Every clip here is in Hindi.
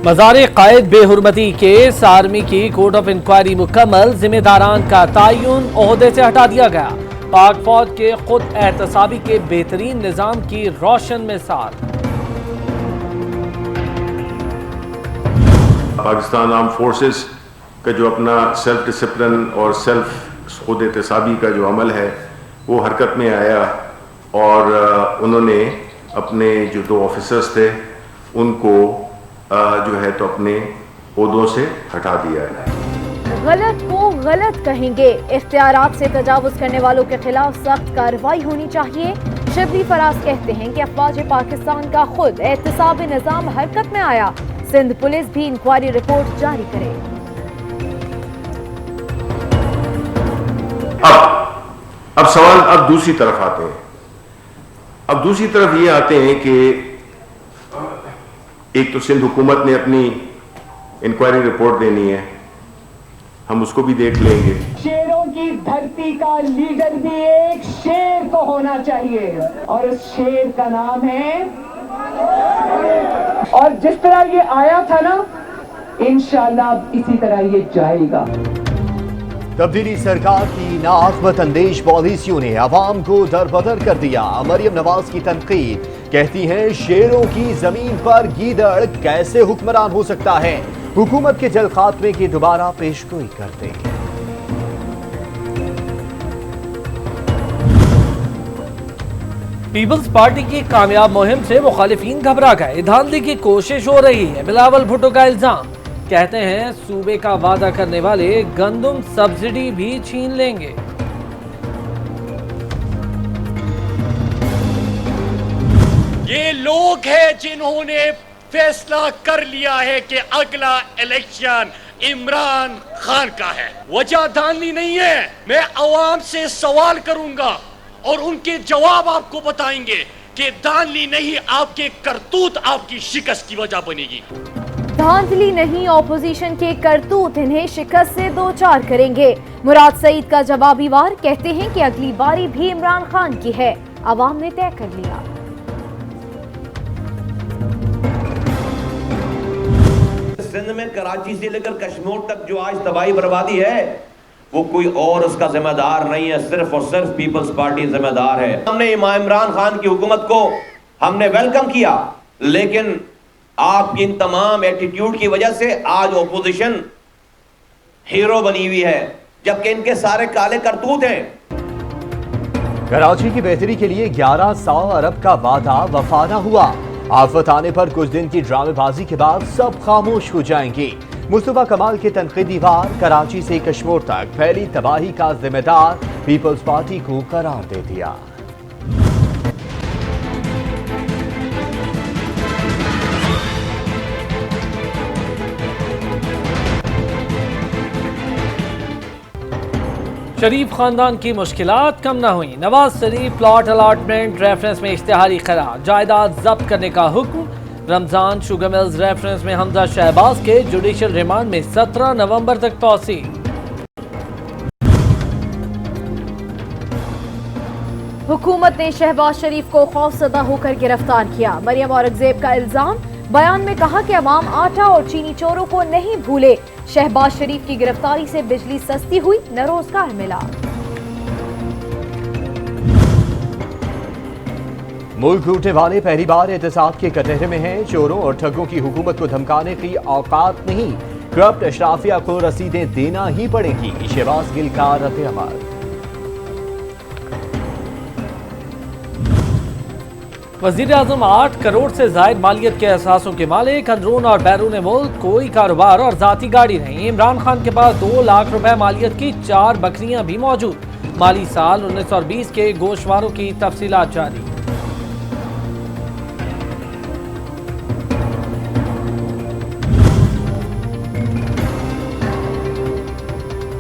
मज़ार कायद बेहुरमती केस, आर्मी की कोर्ट ऑफ इंक्वायरी मुकम्मल, जिम्मेदारान का तयन ओहदे से हटा दिया गया। पाक फौज के खुद एहतसाबी के बेहतरीन निज़ाम की रोशन मिसाल। पाकिस्तान आर्म फोर्सेस का जो अपना सेल्फ डिसिप्लिन और सेल्फ खुद एहतसाबी का जो अमल है वो हरकत में आया और उन्होंने अपने जो 2 ऑफिसर्स थे उनको जो है तो अपने ओहदों से हटा दिया है। गलत को गलत कहेंगे, इख्तियारात से तजावुज करने वालों के खिलाफ सख्त कार्रवाई होनी चाहिए। शिबली फराज कहते हैं कि अफवाज पाकिस्तान का खुद एहतसाबी निज़ाम हरकत में आया, सिंध पुलिस भी इंक्वायरी रिपोर्ट जारी करे। अब सवाल अब दूसरी तरफ आते हैं। अब दूसरी तरफ ये आते हैं कि एक तो सिंध हुकूमत ने अपनी इंक्वायरी रिपोर्ट देनी है, हम उसको भी देख लेंगे। शेरों की धरती का लीडर भी एक शेर तो होना चाहिए और उस शेर का नाम है, और जिस तरह ये आया था ना, इंशाल्लाह इसी तरह ये जाएगा। तब्दीली सरकार की नाअहमत अंदेश पॉलिसियों ने अवाम को दरबदर कर दिया। मरियम नवाज की तनकीद, कहती हैं शेरों की जमीन पर गीदड़ कैसे हुक्मरान हो सकता है, हुकूमत के जल्द खात्मे की दोबारा पेशगोई करते हैं। पीपल्स पार्टी की कामयाब मुहिम से मुखालिफिन घबरा गए, धांधली की कोशिश हो रही है। बिलावल भुट्टो का इल्जाम, कहते हैं सूबे का वादा करने वाले गंदम सब्सिडी भी छीन लेंगे। ये लोग हैं जिन्होंने फैसला कर लिया है कि अगला इलेक्शन इमरान खान का है। वजह धांधली नहीं है। मैं अवाम से सवाल करूंगा और उनके जवाब आपको बताएंगे कि धांधली नहीं, आपके करतूत आपकी शिकस्त की वजह बनेगी। धांधली नहीं, ऑपोजिशन के करतूत इन्हें शिकस्त से दो चार करेंगे। मुराद सईद का जवाबी वार, कहते हैं कि अगली बारी भी इमरान खान की है, अवाम ने तय कर लिया। सिंध में कराची से लेकर कश्मीर तक जो आज तबाही बर्बादी है वो कोई और उसका जिम्मेदार नहीं है, सिर्फ और सिर्फ पीपल्स पार्टी जिम्मेदार है। हमने इमरान खान की हुकूमत को हमने वेलकम किया, लेकिन आपकी इन तमाम एटीट्यूड की वजह से आज ओपोजिशन हीरो बनी हुई है, जबकि इनके सारे काले करतूत हैं। कराची की बेहतरी के लिए 1100 अरब का वादा वफा न हुआ। आफत आने पर कुछ दिन की ड्रामेबाजी के बाद सब खामोश हो जाएंगे। मुस्तफा कमाल के तनकीदी वार, कराची से कश्मीर तक फैली तबाही का जिम्मेदार पीपल्स पार्टी को करार दे दिया। शरीफ खानदान की मुश्किलात कम न हुई, Nawaz Sharif plot allotment reference में इश्तिहारी करार, जायदाद जब्त करने का हुक्म। रमजान शुगर मिल्स रेफरेंस में हमजा शहबाज के जुडिशल रिमांड में 17 नवंबर तक तौसी। हुकूमत ने शहबाज शरीफ को खौफजदा होकर गिरफ्तार किया। मरियम औरंगजेब का इल्जाम, बयान में कहा कि अवाम आटा और चीनी चोरों को नहीं भूले। शहबाज शरीफ की गिरफ्तारी से बिजली सस्ती हुई, न रोजगार मिला। मुल्क लूटने वाले पहली बार एहतसाब के कटहरे में हैं। चोरों और ठगों की हुकूमत को धमकाने की औकात नहीं, करप्ट अशराफिया को रसीदें देना ही पड़ेगी। शहबाज गिल का रद्द-ए-अमल। वज़ीर आज़म 8 करोड़ से जायद मालियत के एहसासों के मालिक, अंदरून और बैरून मुल्क कोई कारोबार और जाती गाड़ी नहीं। इमरान खान के पास 2 लाख रुपए मालियत की 4 बकरियां भी मौजूद। माली साल 1920 के गोशवारों की तफसीलात जारी।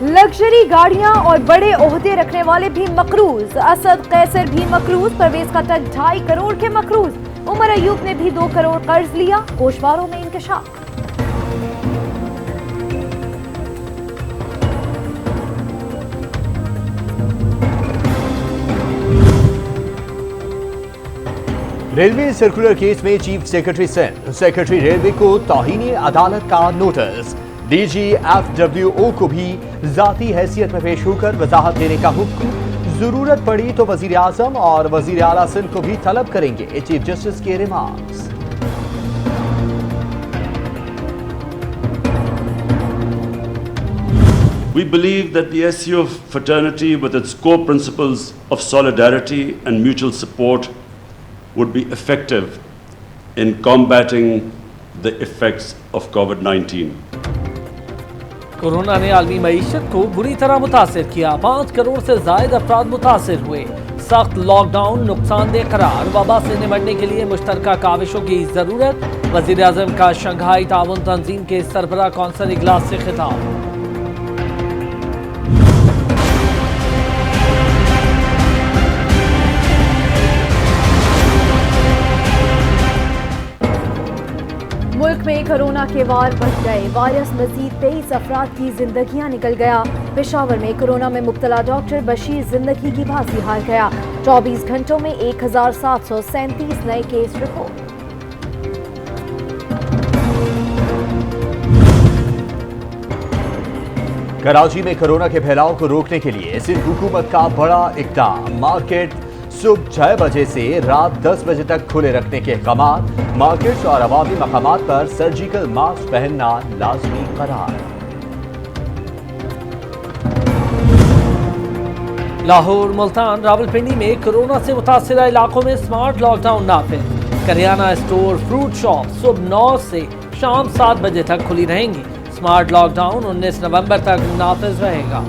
लग्जरी गाड़ियां और बड़े ओहदे रखने वाले भी मकरूज। असद कैसर भी मकरूज, परवेज खट्टक 2.5 करोड़ के मकरूज। उमर अयूब ने भी 2 करोड़ कर्ज लिया, गोशवारों में इंकशाफ। रेलवे सर्कुलर केस में चीफ सेक्रेटरी सेक्रेटरी रेलवे को तौहीन अदालत का नोटिस। डीजी FWO को भी जाती हैसियत में पेश होकर वजाहत देने का हुक्म। जरूरत पड़ी तो वजीर आजम और वजीर आला सिंध को भी तलब करेंगे चीफ जस्टिस के remarks. We believe that the SCO fraternity, with its core principles of solidarity and mutual support, would be effective in combating the effects of COVID-19. Corona ने आलमी मईशत को बुरी तरह मुतासिर किया। 5 करोड़ से जायद अफराद मुतासिर हुए। सख्त लॉकडाउन नुकसानदेह करार। वबा से निपटने के लिए मुश्तरका काविशों की जरूरत। वजीर आजम का शंघाई ताउन तंजीम के सरबराह कौंसिल इजलास से खिताब। मुल्क में कोरोना के वार बढ़ गए। वायरस मजीद 23 अफराद की जिंदगियां निकल गया। पेशावर में कोरोना में मुब्तला डॉक्टर बशीर जिंदगी की बाजी हार गया। 24 घंटों में 1737 नए केस रिपोर्ट। कराची में कोरोना के फैलाव को रोकने के लिए सिंध हुकूमत का बड़ा इक़दाम। मार्केट सुबह 6 बजे से रात 10 बजे तक खुले रखने के अहकाम। मार्केट्स और अवामी मकामात पर सर्जिकल मास्क पहनना लाजमी करार। लाहौर, मुल्तान, रावलपिंडी में कोरोना से मुतासिरा इलाकों में स्मार्ट लॉकडाउन नाफिज। करियाना स्टोर, फ्रूट शॉप सुबह 9 से शाम 7 बजे तक खुली रहेंगी। स्मार्ट लॉकडाउन 19 नवंबर तक नाफिज रहेगा।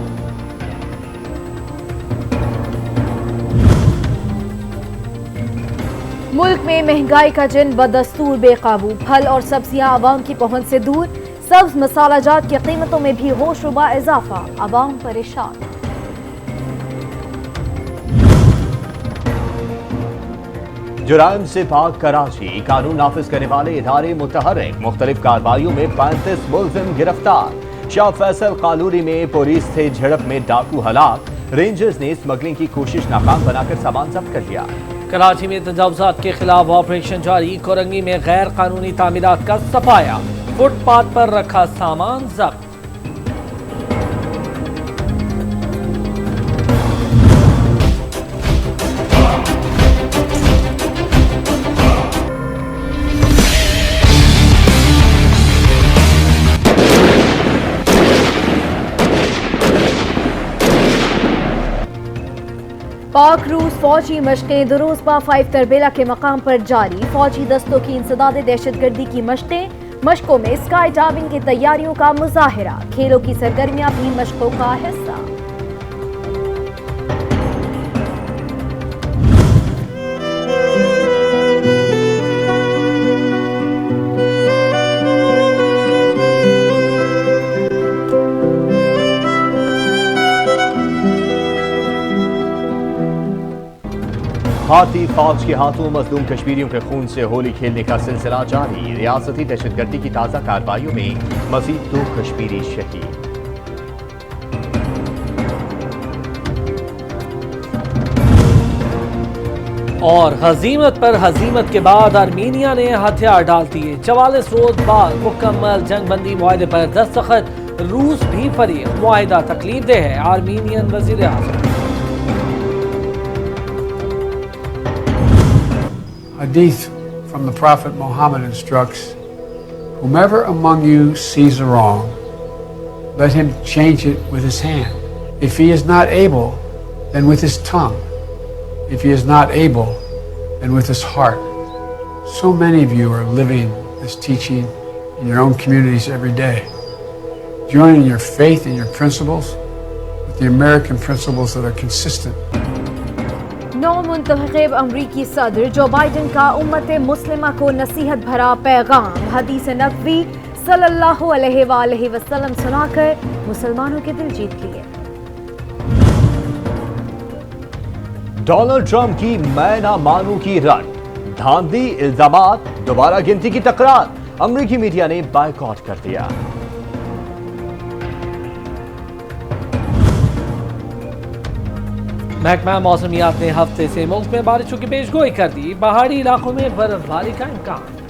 मुल्क में महंगाई का जिन बदस्तूर बेकाबू। फल और सब्जियां आवाम की पहुंच से दूर। सब्ज मसालाजात की कीमतों में भी होशरुबा इजाफा। आवाम परेशान। जुराइम से पाक कराची। कानून नाफिज करने वाले इदारे मुतहर्रिक। मुख्तलिफ कार्रवाइयों में 35 मुलजिम गिरफ्तार। शाह फैसल कालूरी में पुलिस से झड़प में डाकू हलाक। रेंजर्स ने स्मगलिंग की कोशिश नाकाम बनाकर सामान जब्त कर लिया। कराची में तजावुजात के खिलाफ ऑपरेशन जारी। कोरंगी में गैर कानूनी तामीरात का सफाया। फुटपाथ पर रखा सामान जब्त। पाक रूस फौजी मशकें दुरूज़बा 5 तरबेला के मकाम पर जारी। फौजी दस्तों की इंसदाद दहशतगर्दी की मशकों में स्काई डाइविंग की तैयारियों का मुजाहिरा। खेलों की सरगर्मियां भी मशकों का हिस्सा। भारतीय फौज के हाथों मजलूम कश्मीरियों के खून से होली खेलने का सिलसिला जारी। रियासती दहशतगर्दी की ताज़ा कार्रवाइयों में मजीद 2 कश्मीरी शहीद। और हजीमत पर हजीमत के बाद आर्मीनिया ने हथियार डाल दिए। 44 रोज बाद मुकम्मल जंगबंदी मुआहदे पर दस्तखत। रूस भी फरीक। मुआहदा तकलीफ दे है। आर्मीनियन वजीर आज़म। Hadith from the Prophet Muhammad instructs, whomever among you sees a wrong, let him change it with his hand. If he is not able, then with his tongue. If he is not able, then with his heart. So many of you are living this teaching in your own communities every day, joining your faith and your principles with the American principles that are consistent. नौ मुंतखब अमरीकी सदर जो बाइडन का उम्मत मुस्लिमा को नसीहत भरा पैगाम। हदीस नबवी सल्लल्लाहु अलैहि वसल्लम सुनाकर मुसलमानों के दिल जीत लिए। डोनाल्ड ट्रंप की मैं ना मानू की रट। धांधली इल्जामात, दोबारा गिनती की तकरार। अमरीकी मीडिया ने बायकॉट कर दिया। महकमा मौसमियात ने हफ्ते से मुल्क में बारिशों की पेशगोई कर दी, पहाड़ी इलाकों में बर्फबारी का इम्कान।